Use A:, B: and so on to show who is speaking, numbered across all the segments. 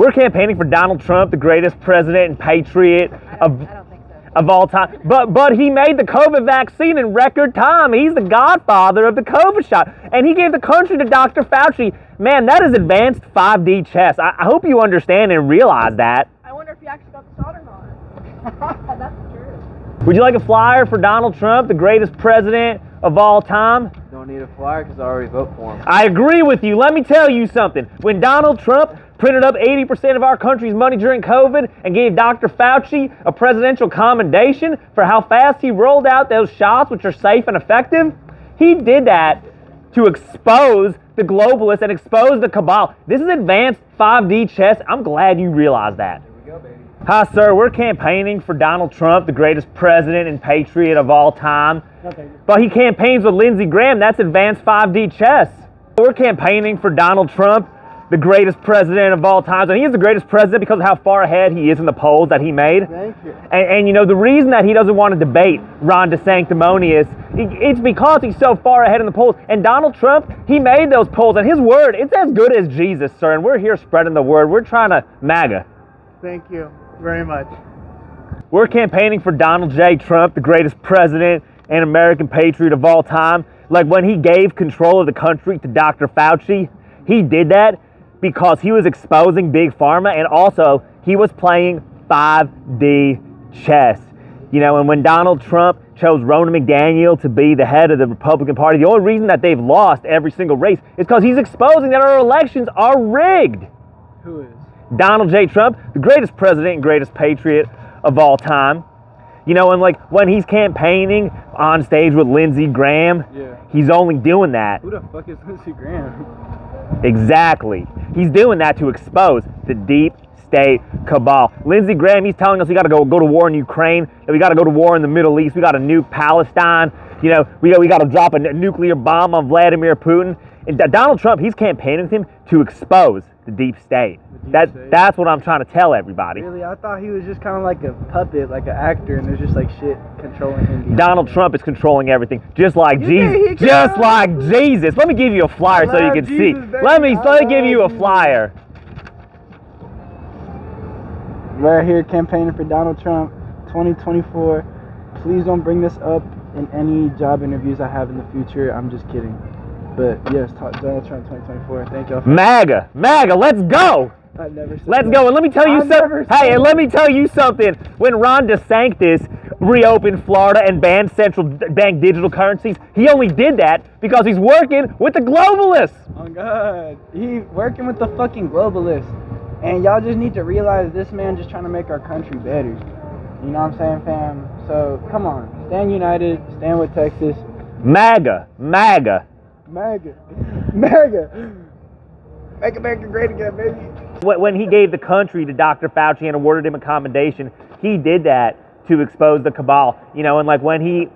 A: We're campaigning for Donald Trump, the greatest president and patriot of all time. But he made the COVID vaccine in record time. He's the godfather of the COVID shot. And he gave the country to Dr. Fauci. Man, that is advanced 5D chess. I hope you understand and realize that.
B: I wonder if he actually got the shot or not. That's true.
A: Would you like a flyer for Donald Trump, the greatest president of all time?
C: Don't need a flyer because I already vote for him.
A: I agree with you. Let me tell you something. When Donald Trump printed up 80% of our country's money during COVID and gave Dr. Fauci a presidential commendation for how fast he rolled out those shots, which are safe and effective, he did that to expose the globalists and expose the cabal. This is advanced 5D chess. I'm glad you realize that.
C: Here we go, baby.
A: Hi, sir. We're campaigning for Donald Trump, the greatest president and patriot of all time.
D: Okay.
A: But he campaigns with Lindsey Graham. That's advanced 5D chess. We're campaigning for Donald Trump, the greatest president of all time. And he is the greatest president because of how far ahead he is in the polls that he made.
D: Thank you.
A: And you know, the reason that he doesn't want to debate Ron DeSanctimonious, it's because he's so far ahead in the polls. And Donald Trump, he made those polls, and his word, it's as good as Jesus, sir. And we're here spreading the word. We're trying to MAGA.
D: Thank you very much.
A: We're campaigning for Donald J. Trump, the greatest president and American patriot of all time. Like when he gave control of the country to Dr. Fauci, he did that because he was exposing Big Pharma, and also he was playing 5D chess. You know, and when Donald Trump chose Ronna McDaniel to be the head of the Republican Party, the only reason that they've lost every single race is because he's exposing that our elections are rigged.
D: Who is?
A: Donald J. Trump, the greatest president and greatest patriot of all time. You know, and like when he's campaigning on stage with Lindsey Graham, he's only doing that.
C: Who the fuck is Lindsey Graham?
A: Exactly. He's doing that to expose the deep state cabal. Lindsey Graham, he's telling us we got to go to war in Ukraine, that we got to go to war in the Middle East, we got to nuke Palestine, you know, we got to drop a nuclear bomb on Vladimir Putin. And Donald Trump, he's campaigning with him to expose the deep state. That's what I'm trying to tell everybody.
D: Really? I thought he was just kind of like a puppet, like an actor, and there's just like shit controlling him.
A: Donald Trump is controlling everything, just like Jesus. Just like Jesus. Let me give you a flyer so you can see. Let me give you a flyer.
D: We're here campaigning for Donald Trump 2024. Please don't bring this up in any job interviews I have in the future. I'm just kidding. But yes, Donald Trump 2024. Thank y'all.
A: MAGA, let's go.
D: I've never said
A: Let's
D: that.
A: go. And let me tell you something. Hey, and let me tell you something. When Ron DeSantis reopened Florida and banned central bank digital currencies, he only did that because he's working with the globalists.
D: Oh God, he's working with the fucking globalists. And y'all just need to realize this man just trying to make our country better. You know what I'm saying, fam? So come on, stand united, stand with Texas.
A: MAGA.
D: MAGA. Make America great again, baby.
A: When he gave the country to Dr. Fauci and awarded him a commendation, he did that to expose the cabal. You know, and like when he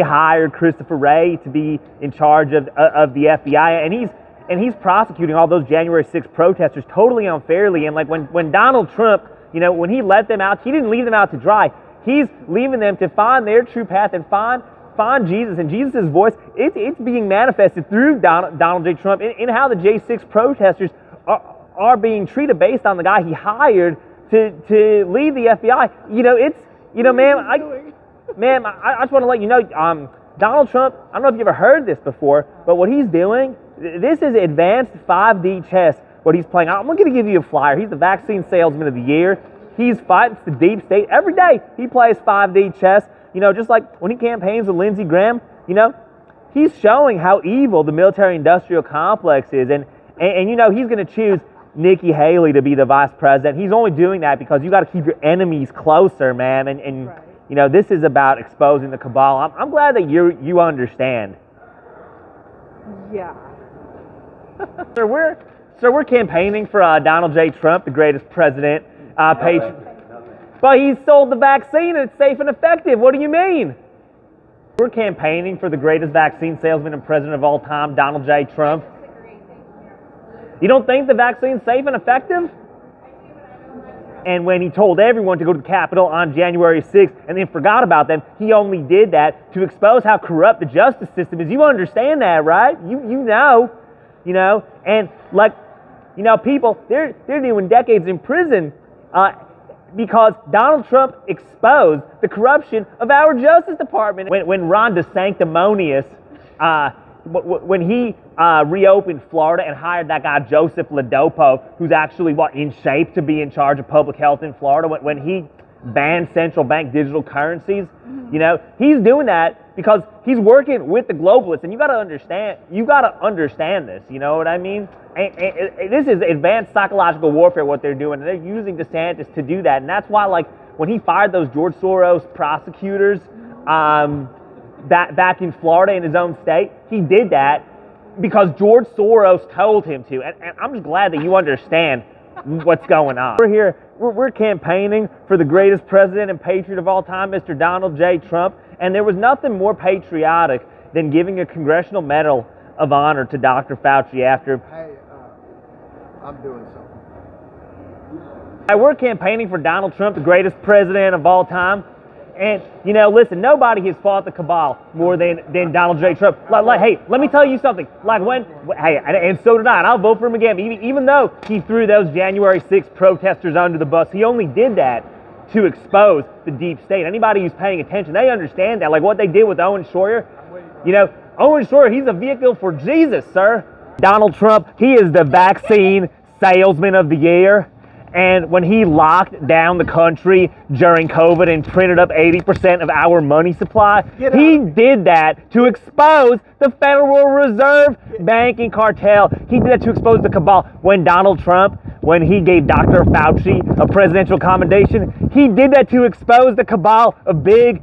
A: hired Christopher Wray to be in charge of the FBI, and he's prosecuting all those January 6th protesters totally unfairly. And like when Donald Trump, you know, when he let them out, he didn't leave them out to dry. He's leaving them to find their true path and find Jesus, and Jesus' voice, it's being manifested through Donald J. Trump in how the J6 protesters are being treated based on the guy he hired to lead the FBI. You know, ma'am, I just want to let you know, Donald Trump, I don't know if you've ever heard this before, but what he's doing, this is advanced 5D chess, what he's playing. I'm going to give you a flyer. He's the vaccine salesman of the year. He's fighting the deep state. Every day he plays 5D chess. You know, just like when he campaigns with Lindsey Graham, you know, he's showing how evil the military-industrial complex is. And you know, he's going to choose Nikki Haley to be the vice president. He's only doing that because you got to keep your enemies closer, man. And right. You know, this is about exposing the cabal. I'm glad that you understand.
B: Yeah.
A: So we're campaigning for Donald J. Trump, the greatest president, but he sold the vaccine and it's safe and effective. What do you mean? We're campaigning for the greatest vaccine salesman and president of all time, Donald J. Trump. You don't think the vaccine's safe and effective? And when he told everyone to go to the Capitol on January 6th and then forgot about them, he only did that to expose how corrupt the justice system is. You understand that, right? You know. And like You know, people, they're doing decades in prison because Donald Trump exposed the corruption of our Justice Department. When Ron DeSanctimonious, when he reopened Florida and hired that guy Joseph Ladopo, who's actually in shape to be in charge of public health in Florida, when he banned central bank digital currencies, you know, he's doing that because he's working with the globalists, and you got to understand this. You know what I mean? And this is advanced psychological warfare, what they're doing, and they're using DeSantis to do that. And that's why, like, when he fired those George Soros prosecutors back in Florida in his own state, he did that because George Soros told him to. And I'm just glad that you understand what's going on. We're campaigning for the greatest president and patriot of all time, Mr. Donald J. Trump, and there was nothing more patriotic than giving a Congressional Medal of Honor to Dr. Fauci after.
E: Hey, I'm doing something.
A: We're campaigning for Donald Trump, the greatest president of all time. And, you know, listen, nobody has fought the cabal more than Donald J. Trump. Hey, let me tell you something. And so did I, and I'll vote for him again. Even though he threw those January 6th protesters under the bus, he only did that to expose the deep state. Anybody who's paying attention, they understand that. Like what they did with Owen Schroyer. You know, Owen Schroyer, he's a vehicle for Jesus, sir. Donald Trump, he is the vaccine salesman of the year. And when he locked down the country during COVID and printed up 80% of our money supply, he did that to expose the Federal Reserve banking cartel. He did that to expose the cabal. When Donald Trump, when he gave Dr. Fauci a presidential commendation, he did that to expose the cabal of big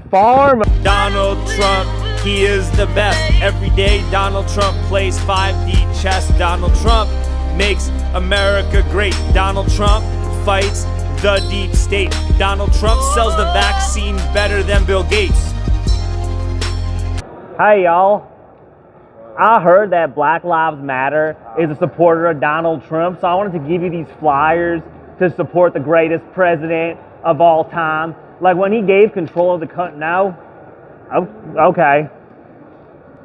A: pharma.
F: Donald Trump, he is the best. Every day Donald Trump plays 5D chess. Donald Trump makes America great. Donald Trump fights the deep state. Donald Trump sells the vaccine better than Bill Gates.
A: Hey y'all, I heard that Black Lives Matter is a supporter of Donald Trump, so I wanted to give you these flyers to support the greatest president of all time. Like when he gave control of the country. No? Okay.